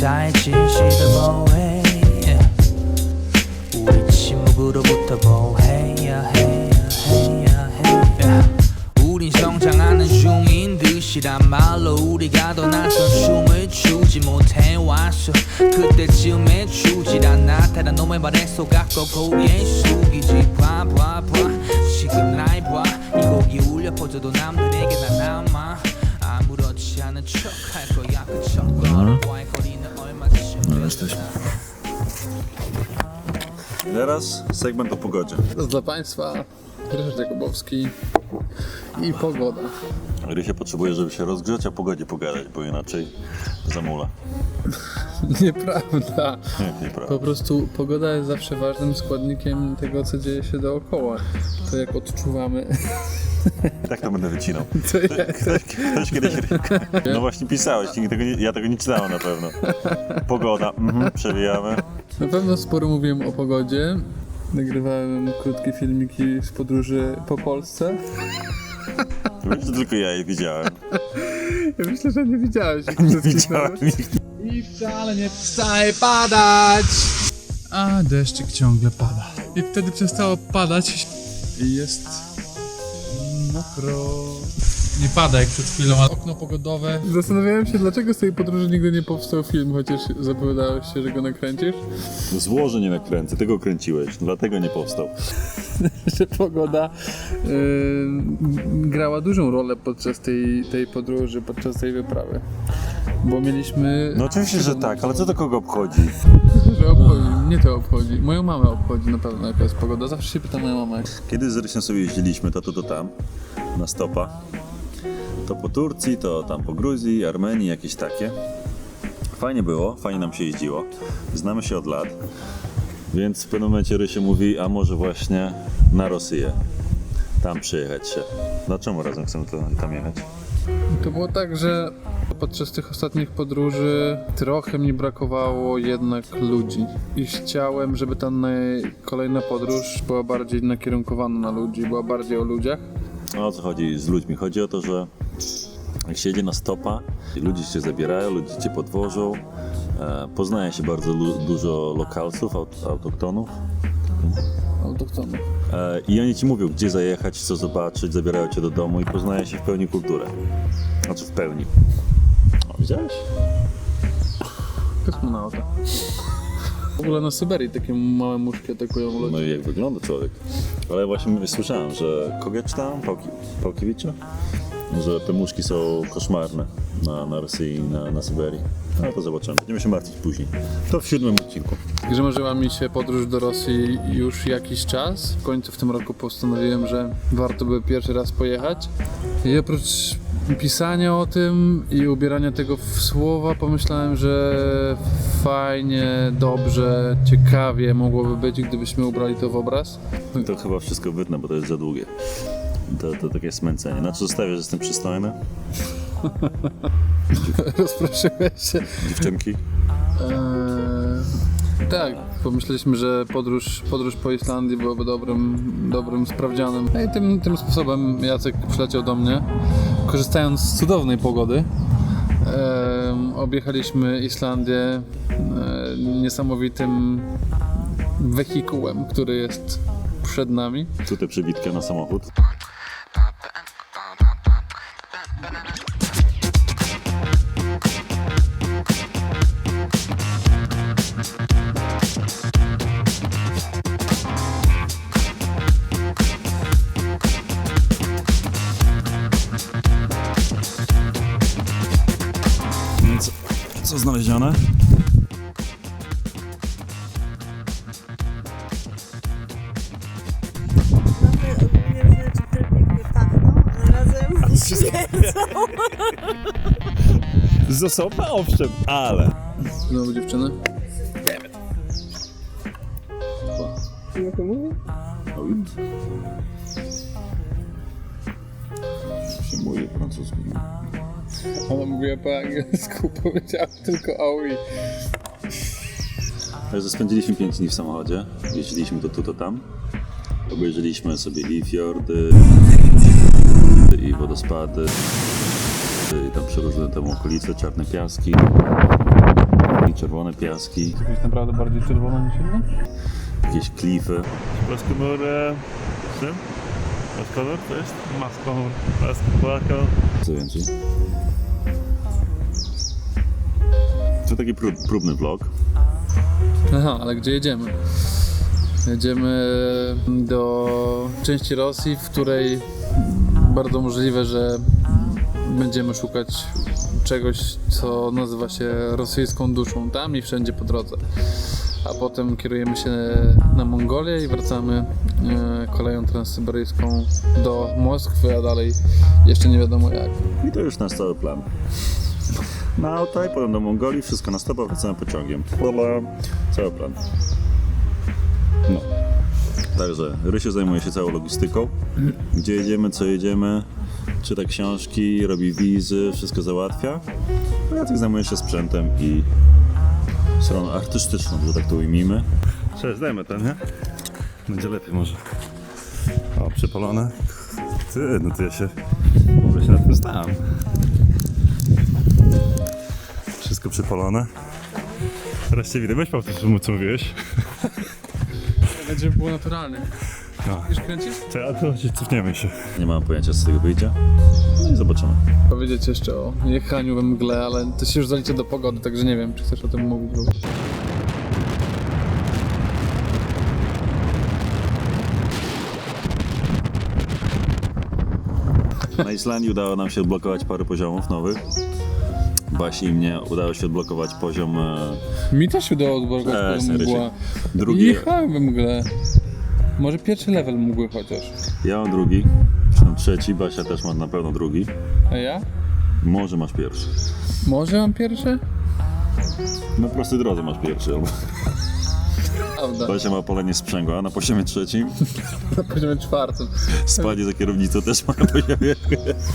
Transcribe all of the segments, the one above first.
각자의 진실을 뭐해 우리 침묵으로부터 뭐해야 해야 우린 성장하는 중인 듯이란 말로 우리가 더 낯선 춤을 추지 못해 왔어 그때쯤에 추질 않아 다른 놈의 말에 속았고 고개 숙이지 봐 지금 날 봐 이 곡이 울려 퍼져도 남들에게 다 남아 아무렇지 않은 척 할 거야 그 척과의 거리는 얼마지 No, jesteśmy. Teraz segment o pogodzie. Dla Państwa Ryszard Jakubowski i pogoda. Rysie potrzebuje, żeby się rozgrzać, a o pogodzie pogadać, bo inaczej zamula. Nieprawda. Nieprawda. Po prostu pogoda jest zawsze ważnym składnikiem tego, co dzieje się dookoła. To jak odczuwamy. Tak to będę wycinał. To jak... Ktoś kiedyś... No właśnie pisałeś, ja tego nie czytałem na pewno. Pogoda, przewijamy. Na pewno sporo mówiłem o pogodzie. Nagrywałem krótkie filmiki z podróży po Polsce. Wiesz, że tylko ja je widziałem. Ja myślę, że nie widziałeś. Nie widziałem. I wcale nie przestaje padać. A deszczyk ciągle pada. I wtedy przestało padać i jest mokro. Nie pada jak przed chwilą, ale okno pogodowe. Zastanawiałem się, dlaczego z tej podróży nigdy nie powstał film, chociaż zapowiadałeś się, że go nakręcisz. Złoże nie nakręcę, tego kręciłeś, dlatego nie powstał. Że pogoda grała dużą rolę podczas tej podróży, podczas tej wyprawy. Bo mieliśmy... No oczywiście, że tak, ale co to kogo obchodzi? Że obchodzi, mnie to obchodzi. Moją mamę obchodzi na pewno jaka jest pogoda. Zawsze się pyta moja mama. Kiedy z Rysiem sobie jeździliśmy, to tam, na stopa. To po Turcji, to tam po Gruzji, Armenii, jakieś takie. Fajnie było, fajnie nam się jeździło. Znamy się od lat. Więc w pewnym momencie Rysie mówi, a może właśnie na Rosję. Tam przyjechać się. Dlaczego razem chcemy tam jechać? To było tak, że podczas tych ostatnich podróży trochę mi brakowało jednak ludzi. I chciałem, żeby ta kolejna podróż była bardziej nakierunkowana na ludzi, była bardziej o ludziach. O co chodzi z ludźmi? Chodzi o to, że jak się jedzie na stopa, ludzie cię zabierają, ludzie cię podwożą, poznaje się bardzo dużo lokalców, autochtonów. Autochtonów. I oni ci mówią, gdzie zajechać, co zobaczyć, zabierają cię do domu i poznaje się w pełni kulturę. Znaczy w pełni. O, widziałeś? Kosmonauta. W ogóle na Syberii takie małe muszki atakują ludzi. No i jak wygląda człowiek. Ale właśnie słyszałem, że kogo ja czytałem? Pałkiewicza? Że te muszki są koszmarne na Rosji i na Syberii. Ale to zobaczymy. Będziemy się martwić później. To w 7. odcinku. Że marzyła mi się podróż do Rosji już jakiś czas. W końcu w tym roku postanowiłem, że warto by pierwszy raz pojechać. I oprócz pisania o tym i ubierania tego w słowa, pomyślałem, że fajnie, dobrze, ciekawie mogłoby być, gdybyśmy ubrali to w obraz. To chyba wszystko wytnę, bo to jest za długie. To takie smęcenie. Na co zostawiasz, że jestem przystojny? Rozproszyłeś się. Dziewczynki? Tak, pomyśleliśmy, że podróż po Islandii byłoby dobrym sprawdzianem. No i tym sposobem Jacek przyleciał do mnie, korzystając z cudownej pogody. Objechaliśmy Islandię niesamowitym wehikułem, który jest przed nami. Tutaj przebitka na samochód. Więc co znalezione? Ogólnie rzeczy, które pięknie pachną, razem śmierdzą. Z osobna owszem, ale... Znowu dziewczyny. Jak to mówi? się mówi francusku. Ona mówiła po angielsku, powiedziała tylko oui. Także spędziliśmy 5 dni w samochodzie. Jeździliśmy to tu, to tam. Obejrzeliśmy sobie i fiordy, i wodospady, i tam przeróżne tam okolice, czarne piaski. Tam czerwone piaski, Jakieś naprawdę bardziej czerwone niż inne? jakieś klify. Maskonur, czym? Maskonur to jest? Maskonur. Maskonur. Co więcej? To taki próbny vlog. Aha, ale gdzie jedziemy? Jedziemy do części Rosji, w której bardzo możliwe, że będziemy szukać czegoś, co nazywa się rosyjską duszą, tam i wszędzie po drodze. A potem kierujemy się na Mongolię i wracamy koleją transsyberyjską do Moskwy, a dalej jeszcze nie wiadomo jak. I to już nasz cały plan. Na Altaj, potem do Mongolii, wszystko na stopa, wracamy pociągiem. Cały plan. No. Także Rysiu zajmuje się całą logistyką. Gdzie jedziemy, co jedziemy, czyta książki, robi wizy, wszystko załatwia. A Jacek zajmuje się sprzętem i stroną artystyczną, że tak to ujmijmy. Cześć, dajmy ten, nie? Będzie lepiej może. O, przypalone. Ty, no to ja się... Może się na tym stałem. Wszystko przypalone. Wreszcie widzę, weź powtórz, co mówiłeś. Będzie było naturalnie. No. Już kręcisz? A to się cofniemy się. Nie mam pojęcia, co z tego wyjdzie. No i zobaczymy. Powiedzieć jeszcze o jechaniu we mgle, ale to się już zalicza do pogody, także nie wiem, czy chcesz o tym mówić. Na Islandii udało nam się odblokować parę poziomów nowych. Basi i mnie udało się odblokować poziom Mi też się udało odblokować mgła. drugi. Jechałem we mgle. Może pierwszy level mgły chociaż. Ja mam drugi, czy tam trzeci, Basia też ma na pewno drugi. A ja? Może masz pierwszy. Może mam pierwszy? Na prostej drodze masz pierwszy. Albo... Prawda. Basia ma palenie sprzęgła na poziomie trzecim. Na poziomie czwartym. Spanie za kierownicą też ma na poziomie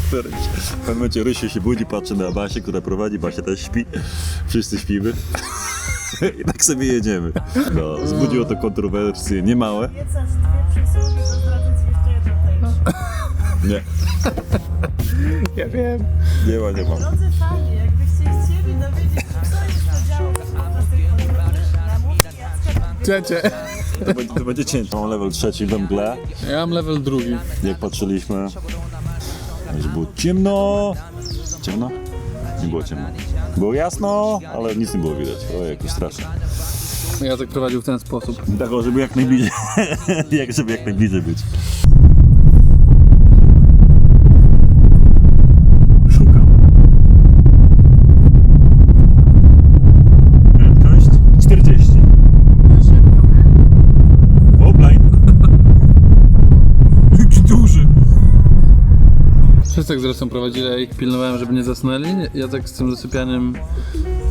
którymś. W pewnym momencie Rysiu się budzi, patrzy na Basię, która prowadzi, Basia też śpi. Wszyscy śpimy. I tak sobie jedziemy. No, wzbudziło to kontrowersje niemałe. Obiecasz dwie przysługi, to zdradzę ci jeszcze jedną tajemnicę. Nie, Ja wiem. nie ma. Drodzy fani, jakbyście chcieli dowiedzieć, co jeszcze działo się podczas tej podróży, namówki Jacka Ciecie. To będzie cięcie. Mam level trzeci we mgle. Ja mam level drugi. Jak patrzyliśmy, już było ciemno. Ciemno? Nie było ciemno. Było jasno, ale nic nie było widać. O, jakoś strasznie. Jacek prowadził w ten sposób. Tak, żeby jak najbliżej. Żeby jak najbliżej być. Szukam. Prędkość 40. Offline. Jaki duży. Wszyscy zresztą prowadzili, ja ich pilnowałem, żeby nie zasnęli. Jacek z tym zasypianiem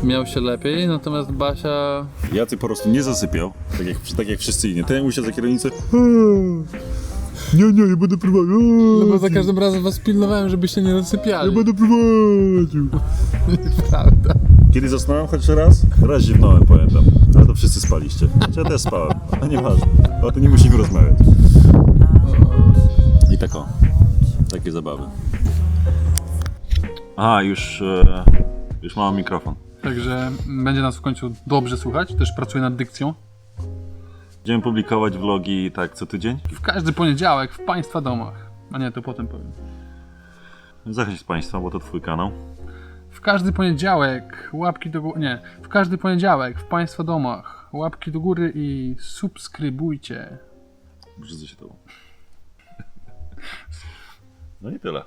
miał się lepiej, natomiast Basia... Jacek po prostu nie zasypiał, tak jak wszyscy inni. Ten usiadł za kierownicę. Nie, ja będę prowadził. No bo za każdym razem was pilnowałem, żebyście nie zasypiali. Będę prowadził. Prawda. Kiedy zasnąłem choć raz? Raz ziewnąłem, pamiętam. Ale to wszyscy spaliście. Ja też spałem, ale nieważne. O tym nie musimy rozmawiać. I tak o. Takie zabawy. Aha, już mam mikrofon. Także będzie nas w końcu dobrze słuchać, też pracuję nad dykcją. Będziemy publikować vlogi tak co tydzień. W każdy poniedziałek w Państwa domach. A nie, to potem powiem. Zachęć Państwa, bo to Twój kanał. W każdy poniedziałek łapki do góry. Nie, w każdy poniedziałek w Państwa domach łapki do góry i subskrybujcie. Brzydzę się tobą. No i tyle.